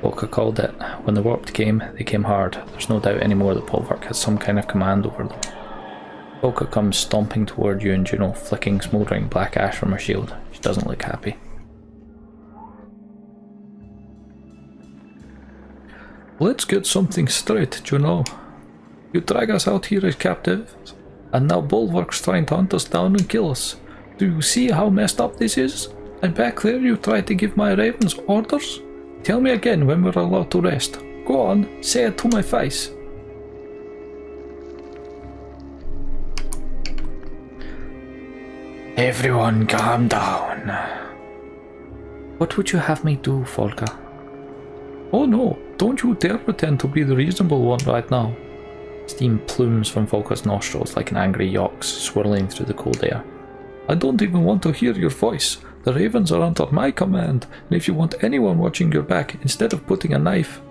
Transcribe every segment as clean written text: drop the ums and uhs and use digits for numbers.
Volker called it. When the warped came, they came hard. There's no doubt anymore that Polvark has some kind of command over them. Volker comes stomping toward you and Juno, flicking smouldering black ash from her shield. She doesn't look happy. Let's get something straight, Juno. You drag us out here as captives, and now Polvark's trying to hunt us down and kill us. Do you see how messed up this is? And back there you try to give my ravens orders? Tell me again when we're allowed to rest. Go on, say it to my face. Everyone calm down. What would you have me do, Volker? Oh no, don't you dare pretend to be the reasonable one right now. Steam plumes from Volker's nostrils like an angry yawk's, swirling through the cold air. I don't even want to hear your voice. The ravens are under my command, and if you want anyone watching your back instead of putting a knife...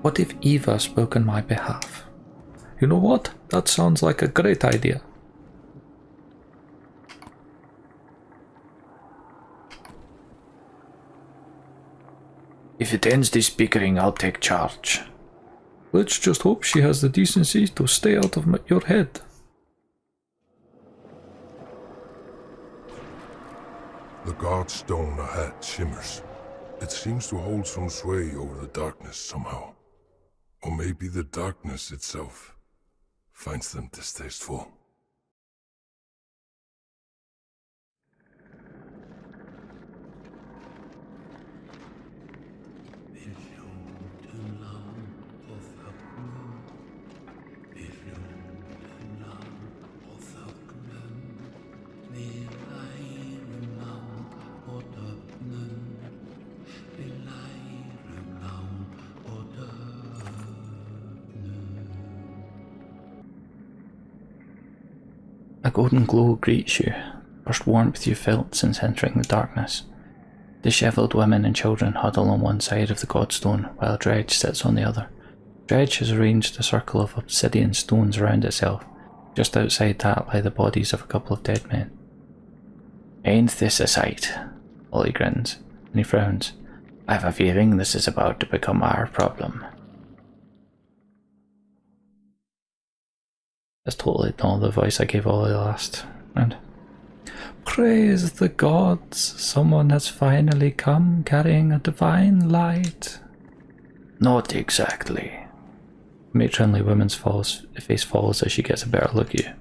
What if Iver spoke on my behalf? You know what? That sounds like a great idea. If it ends this bickering, I'll take charge. Let's just hope she has the decency to stay out of your head. The guard stone ahead shimmers. It seems to hold some sway over the darkness somehow. Or maybe the darkness itself finds them distasteful. A golden glow greets you, first warmth you've felt since entering the darkness. Dishevelled women and children huddle on one side of the godstone, while Dredge sits on the other. Dredge has arranged a circle of obsidian stones around itself. Just outside that lie the bodies of a couple of dead men. Ain't this a sight? Ollie grins, and he frowns. I've a feeling this is about to become our problem. That's totally not the voice I gave Ollie last round. Praise the gods, someone has finally come carrying a divine light. Not exactly. The matronly woman's face falls as she gets a better look at you.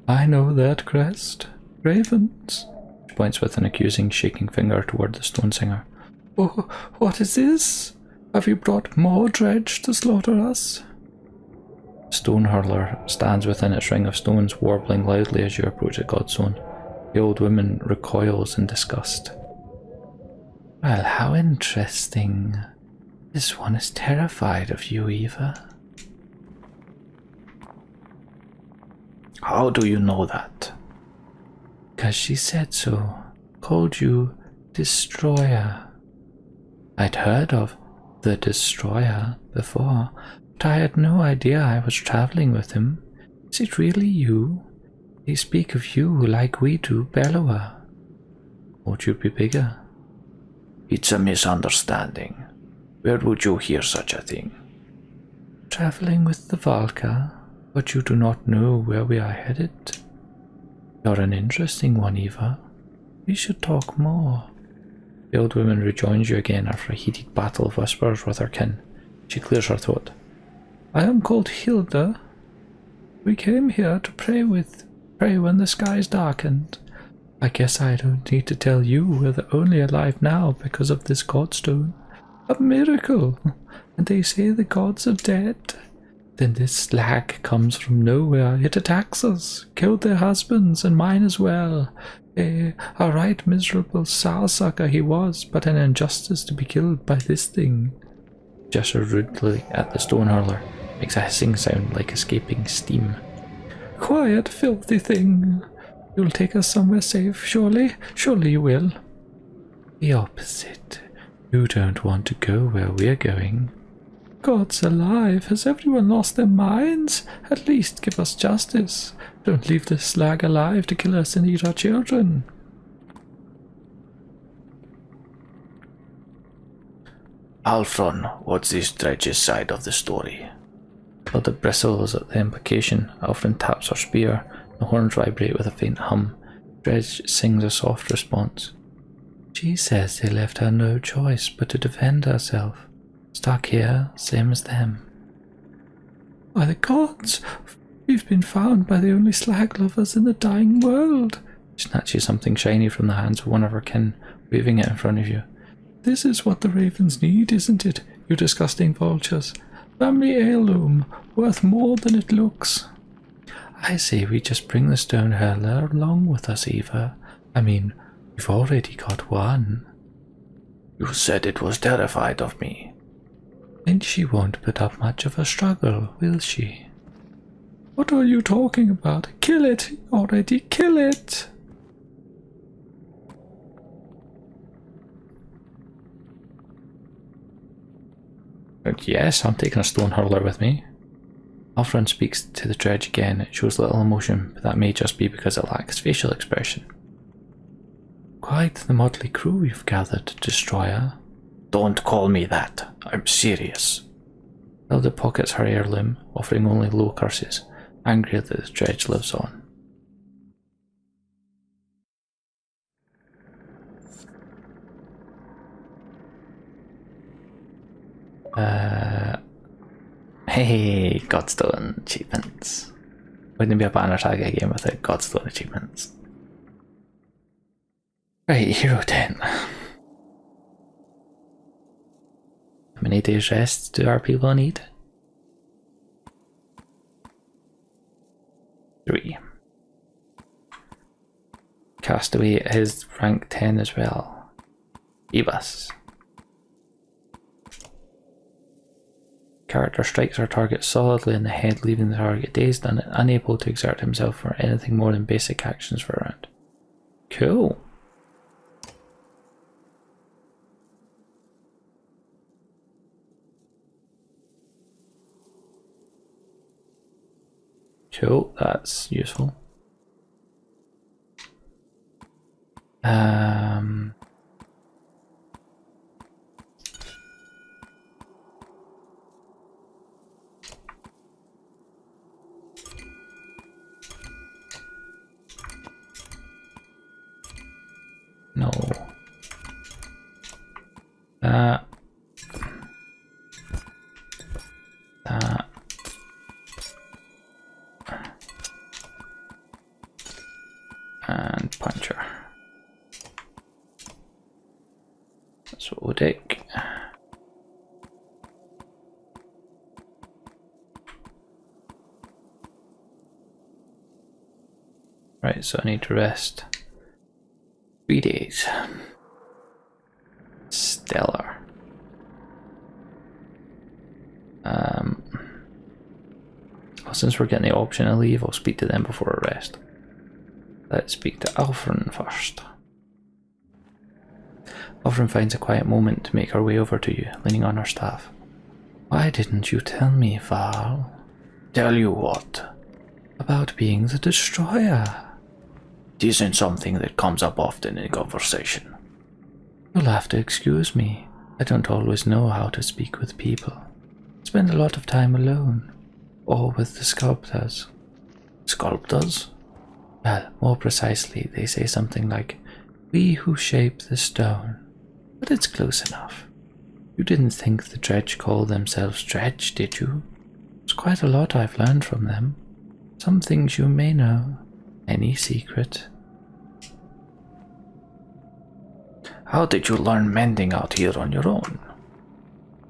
I know that crest. Ravens. She points with an accusing, shaking finger toward the stone singer. Oh, what is this? Have you brought more dredge to slaughter us? Stone hurler stands within its ring of stones, warbling loudly as you approach the godstone. The old woman recoils in disgust. Well, how interesting. This one is terrified of you, Iver. How do you know that? Because she said so. Called you Destroyer. I'd heard of the Destroyer before, but I had no idea I was travelling with him. Is it really you? They speak of you like we do Bellower. Won't you be bigger? It's a misunderstanding. Where would you hear such a thing? Travelling with the Valka, but you do not know where we are headed. You're an interesting one, Iver. We should talk more. The old woman rejoins you again after a heated battle of whispers with her kin. She clears her throat. I am called Hilda. We came here to pray when the skies darkened. I guess I don't need to tell you we're the only alive now because of this godstone. A miracle! And they say the gods are dead. Then this slag comes from nowhere. It attacks us, killed their husbands and mine as well. A right miserable soul-sucker he was, but an injustice to be killed by this thing. Gestured rudely at the stone hurler, makes a hissing sound like escaping steam. Quiet, filthy thing. You'll take us somewhere safe, surely? Surely you will. The opposite. You don't want to go where we're going. Gods alive, has everyone lost their minds? At least give us justice. Don't leave this slag alive to kill us and eat our children. Alfron, what's this Dredge's side of the story? Hilda bristles at the implication. Alfron taps her spear. The horns vibrate with a faint hum. Dredge sings a soft response. She says they left her no choice but to defend herself. Stuck here, same as them. By the gods, we've been found by the only slag lovers in the dying world. She snatches something shiny from the hands of one of her kin, waving it in front of you. This is what the ravens need, isn't it, you disgusting vultures? Family heirloom, worth more than it looks. I say we just bring the stone hurler along with us, Iver. I mean, we've already got one. You said it was terrified of me. Then she won't put up much of a struggle, will she? What are you talking about? Kill it! Already kill it! But yes, I'm taking a stone hurler with me. Alfred speaks to the Dredge again. It shows little emotion, but that may just be because it lacks facial expression. Quite the motley crew you've gathered, Destroyer. Don't call me that. I'm serious. Hilda pockets her heirloom, offering only low curses, angry that the Dredge lives on. Hey, Godstone achievements. Wouldn't be a Banner Saga game without Godstone achievements. Right, Hero 10. How many days rest do our people need? 3. Castaway is rank 10 as well. Ebus. Character strikes our target solidly in the head, leaving the target dazed and unable to exert himself for anything more than basic actions for a round. Cool. Cool, that's useful. No. That. And puncher. That's what we'll take. Right, so I need to rest 3 days. Stellar. Well, since we're getting the option to leave, I'll speak to them before I rest. Let's speak to Alfred first. Alfred finds a quiet moment to make her way over to you, leaning on her staff. Why didn't you tell me, Val? Tell you what? About being the Destroyer. It isn't something that comes up often in conversation. You'll have to excuse me. I don't always know how to speak with people. I spend a lot of time alone, or with the sculptors. Sculptors? Well, more precisely, they say something like, we who shape the stone. But it's close enough. You didn't think the Dredge called themselves Dredge, did you? There's quite a lot I've learned from them. Some things you may know. Any secret. How did you learn mending out here on your own?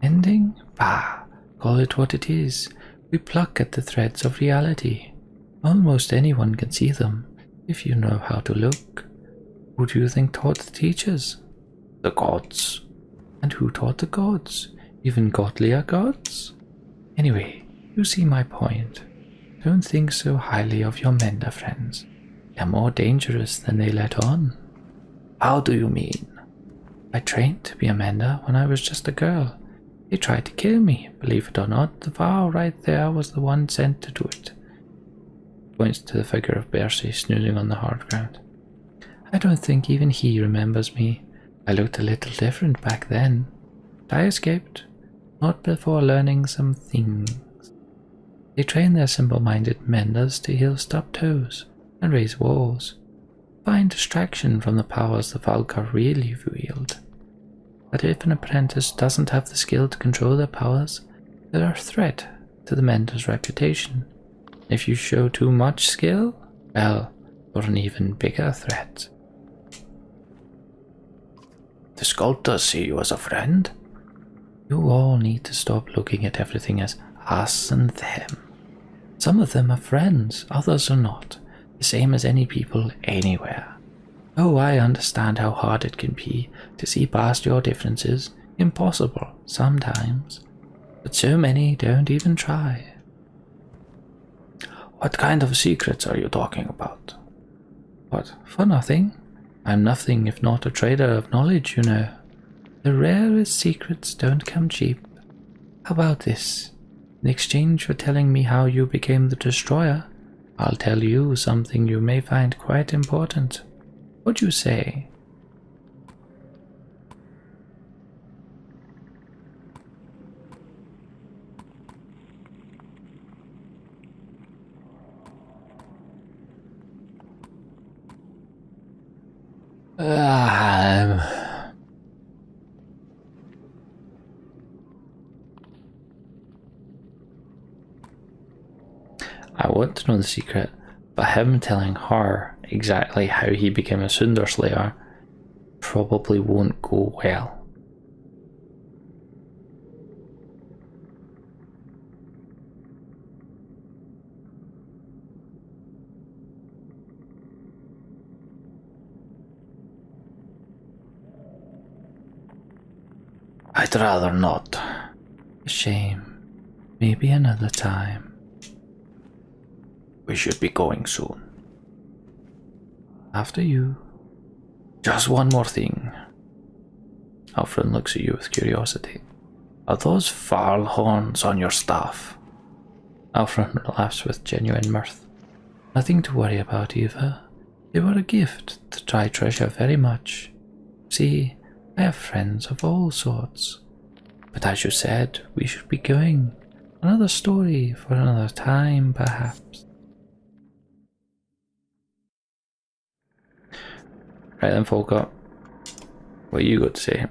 Mending? Bah, call it what it is. We pluck at the threads of reality. Almost anyone can see them, if you know how to look. Who do you think taught the teachers? The gods. And who taught the gods? Even godlier gods? Anyway, you see my point. Don't think so highly of your mender friends. They're more dangerous than they let on. How do you mean? I trained to be a mender when I was just a girl. They tried to kill me, believe it or not. The vow right there was the one sent to do it. Points to the figure of Bercy snoozing on the hard ground. I don't think even he remembers me. I looked a little different back then. But I escaped, not before learning some things. They train their simple-minded menders to heal stubbed toes and raise walls, find distraction from the powers the Valkyr really wield. But if an apprentice doesn't have the skill to control their powers, they're a threat to the mentor's reputation. If you show too much skill, well, you're an even bigger threat. The sculptors see you as a friend. You all need to stop looking at everything as us and them. Some of them are friends, others are not, the same as any people anywhere. Oh, I understand how hard it can be to see past your differences, impossible sometimes, but so many don't even try. What kind of secrets are you talking about? What, for nothing? I'm nothing if not a trader of knowledge, you know. The rarest secrets don't come cheap. How about this? In exchange for telling me how you became the Destroyer, I'll tell you something you may find quite important. What do you say? I want to know the secret, but him telling her exactly how he became a Sundar Slayer probably won't go well. I'd rather not. A shame. Maybe another time. We should be going soon. After you. Just one more thing. Alfred looks at you with curiosity. Are those foul horns on your staff? Alfred laughs with genuine mirth. Nothing to worry about, Iver. They were a gift that I treasure very much. See, I have friends of all sorts. But as you said, we should be going. Another story for another time, perhaps. Right then, Folka. What you got to say?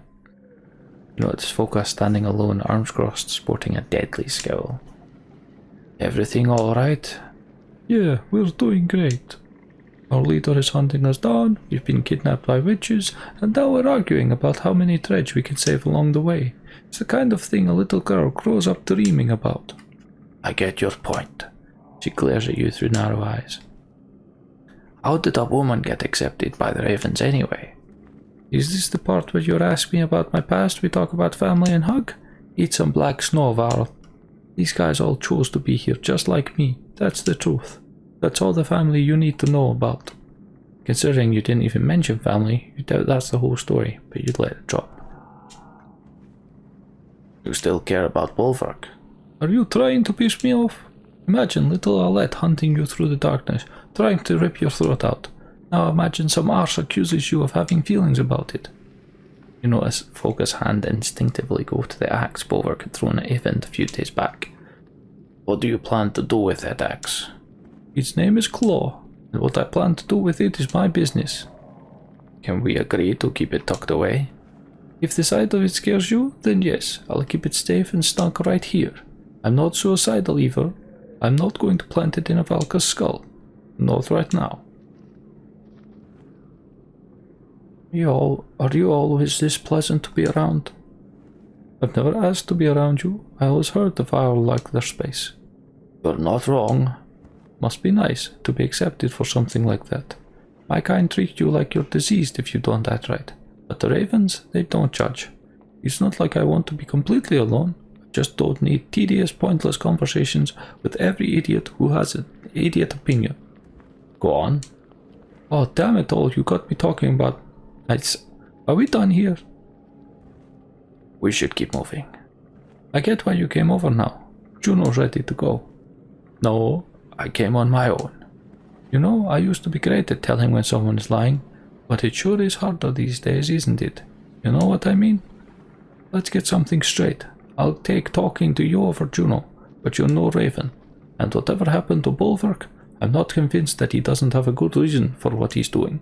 You notice Folka standing alone, arms crossed, sporting a deadly scowl. Everything alright? Yeah, we're doing great. Our leader is hunting us down, we've been kidnapped by witches, and now we're arguing about how many dredge we can save along the way. It's the kind of thing a little girl grows up dreaming about. I get your point. She glares at you through narrow eyes. How did a woman get accepted by the Ravens anyway? Is this the part where you ask me about my past? We talk about family and hug? Eat some black snow, Varl. These guys all chose to be here just like me. That's the truth. That's all the family you need to know about. Considering you didn't even mention family, you doubt that's the whole story, but you'd let it drop. You still care about Wolverk? Are you trying to piss me off? Imagine little Alette hunting you through the darkness, trying to rip your throat out. Now imagine some arse accuses you of having feelings about it. You notice Folka's hand instinctively go to the axe Wolverk had thrown at Event a few days back. What do you plan to do with that axe? Its name is Claw, and what I plan to do with it is my business. Can we agree to keep it tucked away? If the sight of it scares you, then yes, I'll keep it safe and snug right here. I'm not suicidal either. I'm not going to plant it in a Valkyr's skull. Not right now. Are you always this pleasant to be around? I've never asked to be around you. I always heard the fire like their space. You're not wrong. Must be nice to be accepted for something like that. My kind treat you like you're diseased if you don't act right. But the Ravens, they don't judge. It's not like I want to be completely alone. I just don't need tedious, pointless conversations with every idiot who has an idiot opinion. Go on. Oh, damn it all, you got me talking about... Are we done here? We should keep moving. I get why you came over now. Juno's ready to go. No, I came on my own. You know, I used to be great at telling when someone is lying, but it sure is harder these days, isn't it? You know what I mean? let's get something straight. I'll take talking to you over Juno, but you're no raven. And whatever happened to Bulwark, I'm not convinced that he doesn't have a good reason for what he's doing.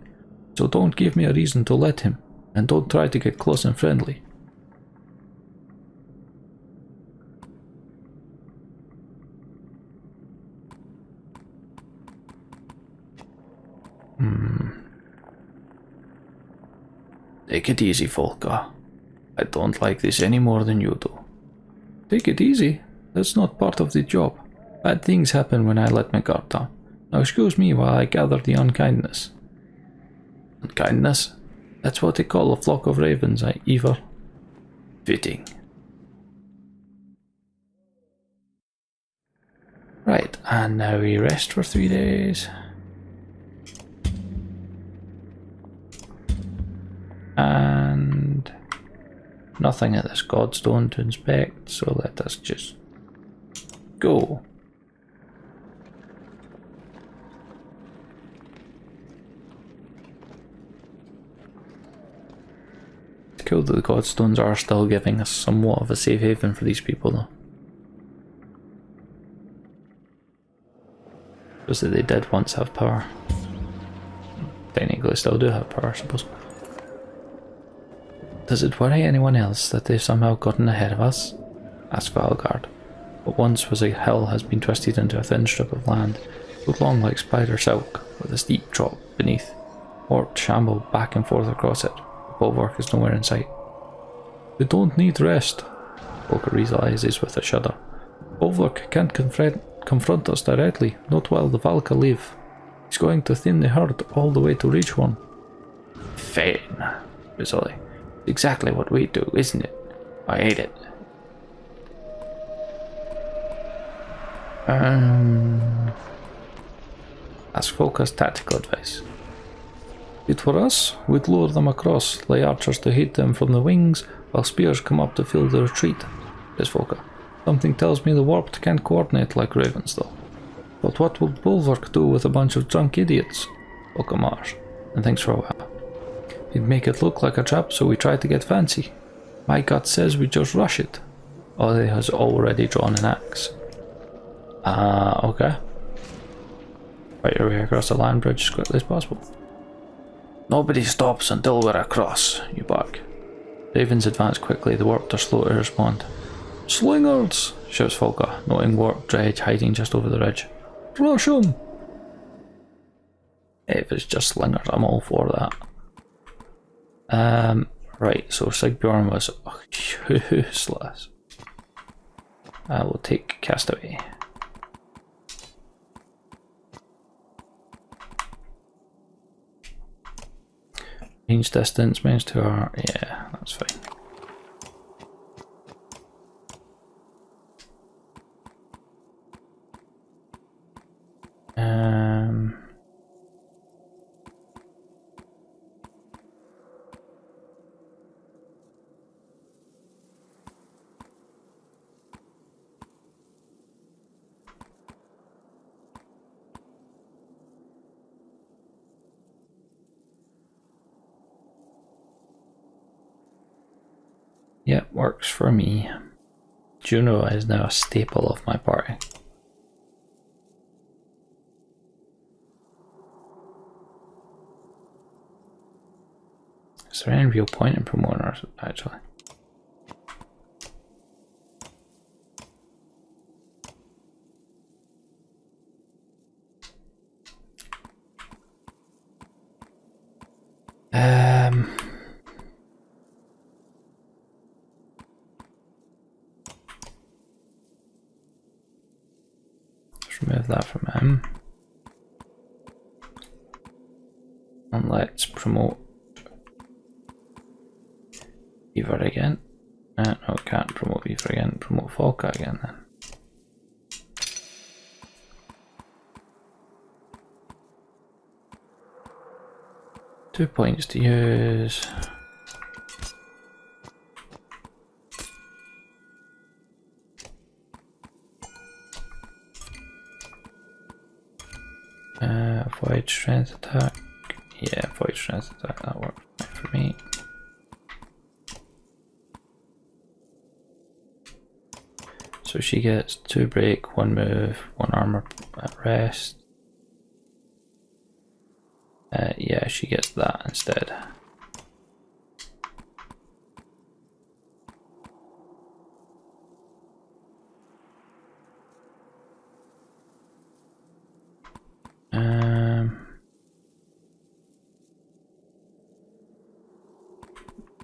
So don't give me a reason to let him, and don't try to get close and friendly. Take it easy, Volka. I don't like this any more than you do. Take it easy? That's not part of the job. Bad things happen when I let my guard down. Now excuse me while I gather the unkindness. Unkindness? That's what they call a flock of ravens, Iver. Fitting. Right, and now we rest for 3 days. And nothing at this godstone to inspect, so let us just go. It's cool that the godstones are still giving us somewhat of a safe haven for these people though. Because they did once have power. Technically still do have power, I suppose. Does it worry anyone else that they've somehow gotten ahead of us? Asked Valgard. What once was a hill has been twisted into a thin strip of land, so long like spider silk, with a steep drop beneath. Orcs shamble back and forth across it. The bulwark is nowhere in sight. We don't need rest, Volker realizes with a shudder. Bulwark can't confront us directly, not while the Valka live. He's going to thin the herd all the way to Ridgehorn. Fine, busily. Exactly what we do, isn't it? I hate it. Ask Volka's tactical advice. It for us, we'd lure them across, lay archers to hit them from the wings, while spears come up to fill the retreat, says Volka. Something tells me the warped can't coordinate like ravens, though. But what would Bulwark do with a bunch of drunk idiots? Volka mars, and thinks for a while. He'd make it look like a trap, so we try to get fancy. My gut says we just rush it. Ollie has already drawn an axe. Okay. Fight your way across the land bridge as quickly as possible. Nobody stops until we're across, you bark. Ravens advance quickly, the warped are slow to respond. Slingers! Shouts Volka, noting warped Dredge hiding just over the ridge. Rush 'em! If it's just slingers, I'm all for that. Right, so Sigbjorn was useless. I will take Castaway. Range distance, minus 2 yeah, that's fine. Yep, works for me. Juno is now a staple of my party. Is there any real point in promoting her, actually? Remove that from him. And let's promote Iver again. No, can't promote Iver again. Promote Volka again then. Two points to use. Avoid strength attack. Yeah, avoid strength attack, that works for me. So she gets 2 break, 1 move, 1 armor at rest. Yeah, she gets that instead.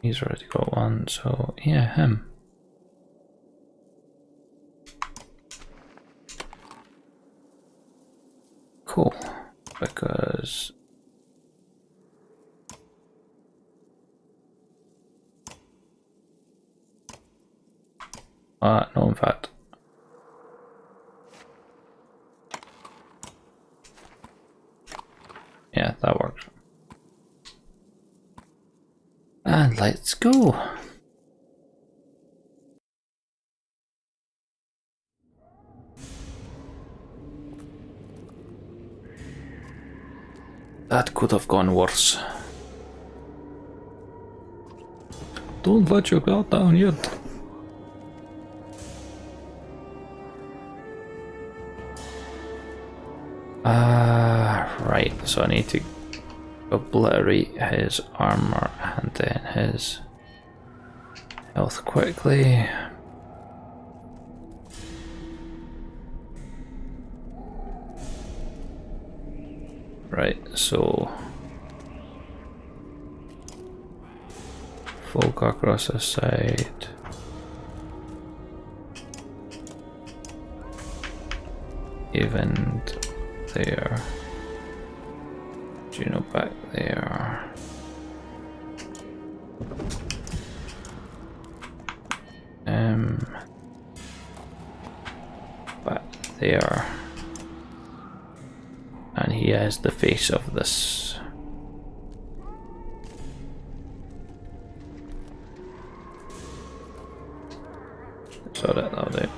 He's already got 1, so yeah, him. Cool, because no, in fact, yeah, that works. And let's go. That could have gone worse. Don't let your guard down yet. Right, so I need to obliterate his armor and then his health quickly. Right, so folk across the side. Even there. Juno back there. Back there. And he has the face of this. So that'll do.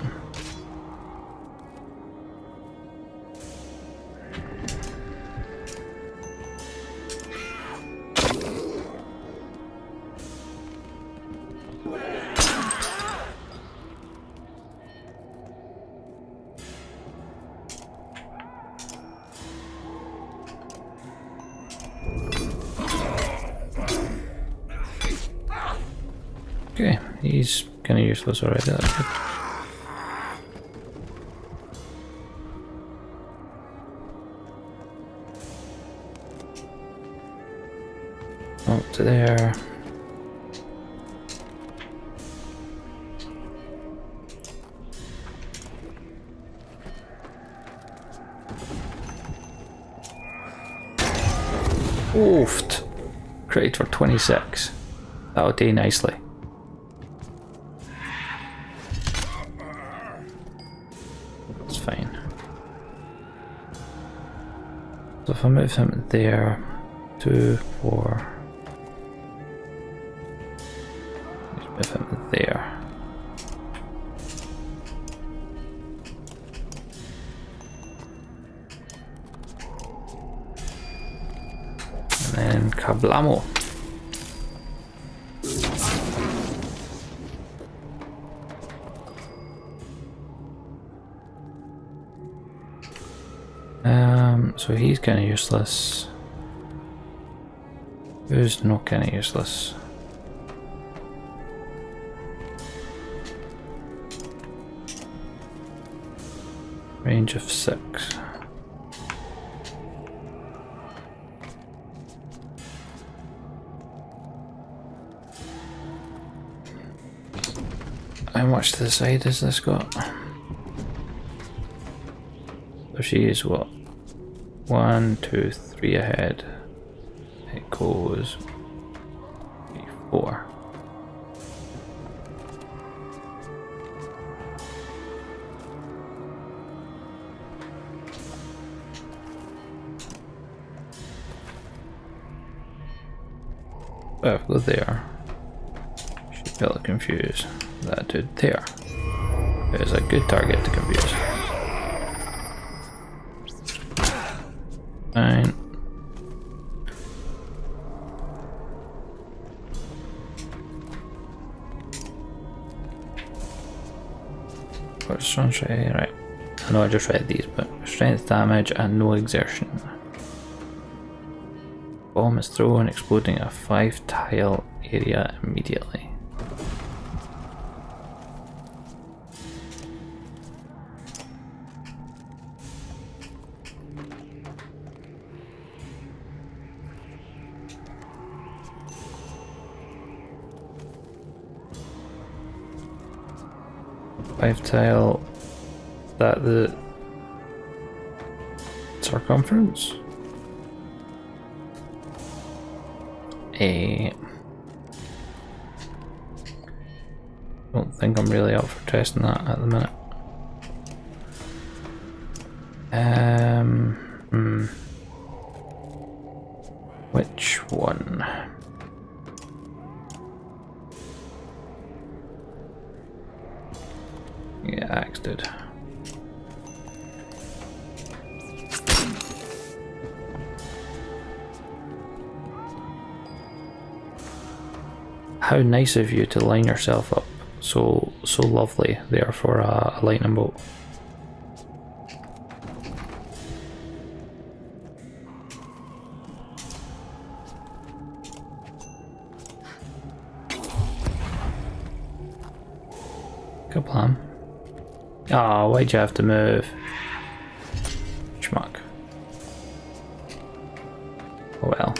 Okay, he's kind of useless already, that's good. Up to there. Oofed. Crit for 26. That'll do nicely. That's fine. So if I move him there, 2, 4. Move him there. And then kablamo. So he's kind of useless. Who's not kind of useless? Range of 6. How much to the side has this got? So she is what? 1, 2, 3 ahead. It goes 3, 4. If I go there, should be able to confuse that dude there. It is a good target to confuse. Fine. What's strength? Right. I know I just read these, but strength damage and no exertion. Bomb is thrown, exploding a 5-tile area immediately. Five-tile. That the circumference? Don't think I'm really up for testing that at the minute. Which one? Yeah, axe did. How nice of you to line yourself up so lovely there for a lightning bolt. Good plan. Ah, why'd you have to move? Schmuck. Oh well.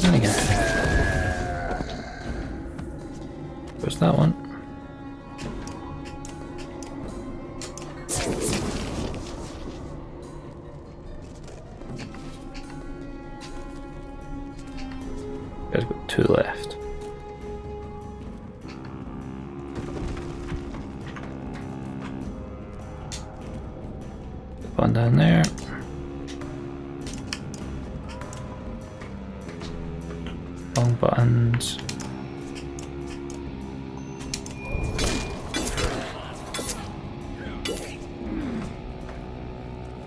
And again. Where's that one? Guys got 2 left. One down there. Long buttons.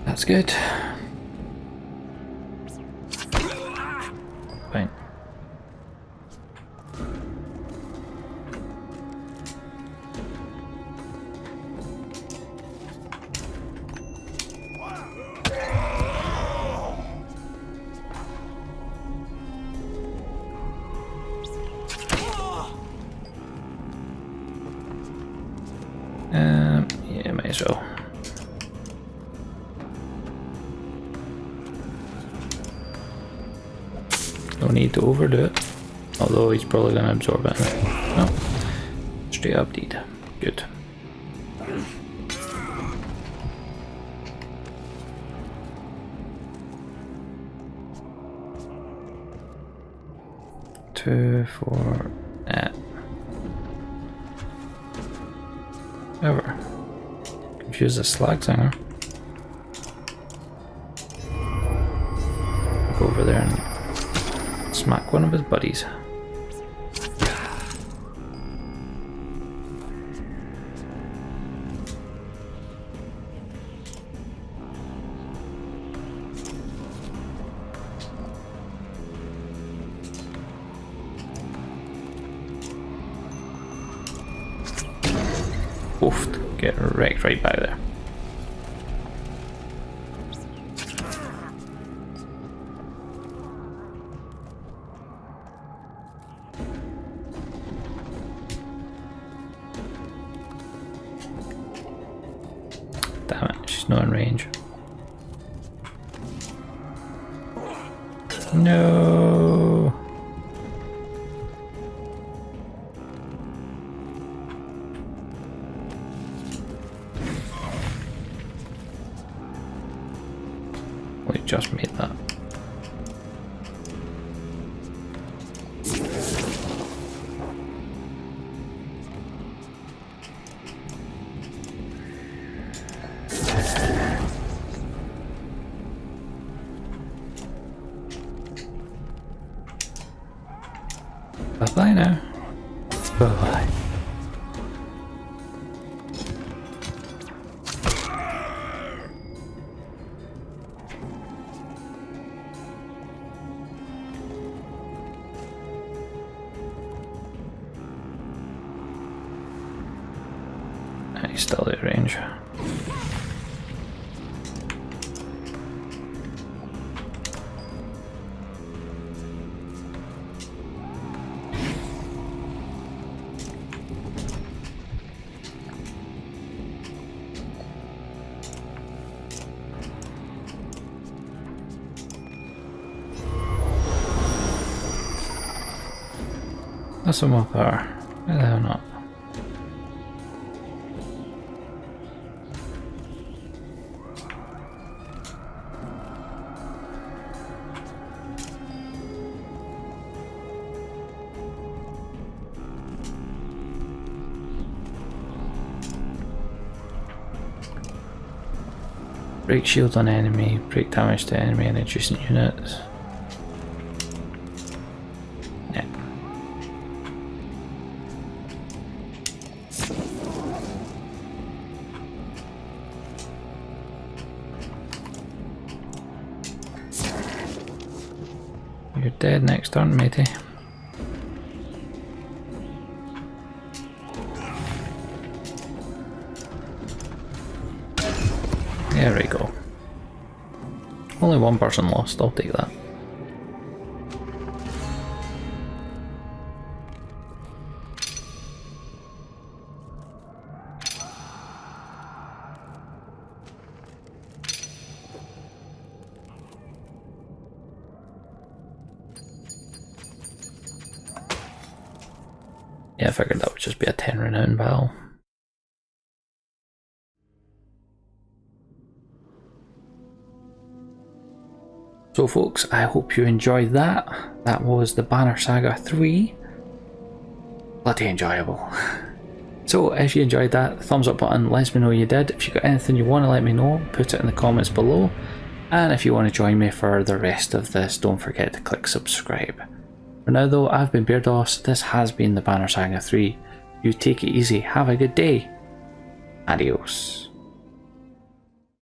That's good. Fine. Yeah, might as well. No need to overdo it, although he's probably going to absorb it. No, straight up deed. Good. Two, four, Ever. Confuse the slag singer. Go over there and smack one of his buddies. Oofed. Get wrecked right back there. Damn it, she's not in range. No. We just made that. Bye-bye now. Bye-bye. He's still out of range. That's some more power. Why the hell not? Break shield on enemy, break damage to enemy and adjacent units. Yeah. You're dead next turn, matey. There we go. Only one person lost, I'll take that. Yeah, I figured that would just be a 10 renown battle. So folks, I hope you enjoyed that. That was the Banner Saga 3. Bloody enjoyable. So if you enjoyed that, thumbs up button, let me know you did. If you got anything you want to let me know, put it in the comments below. And if you want to join me for the rest of this, don't forget to click subscribe. For now though, I've been Bairdos, this has been the Banner Saga 3. You take it easy, have a good day. Adios.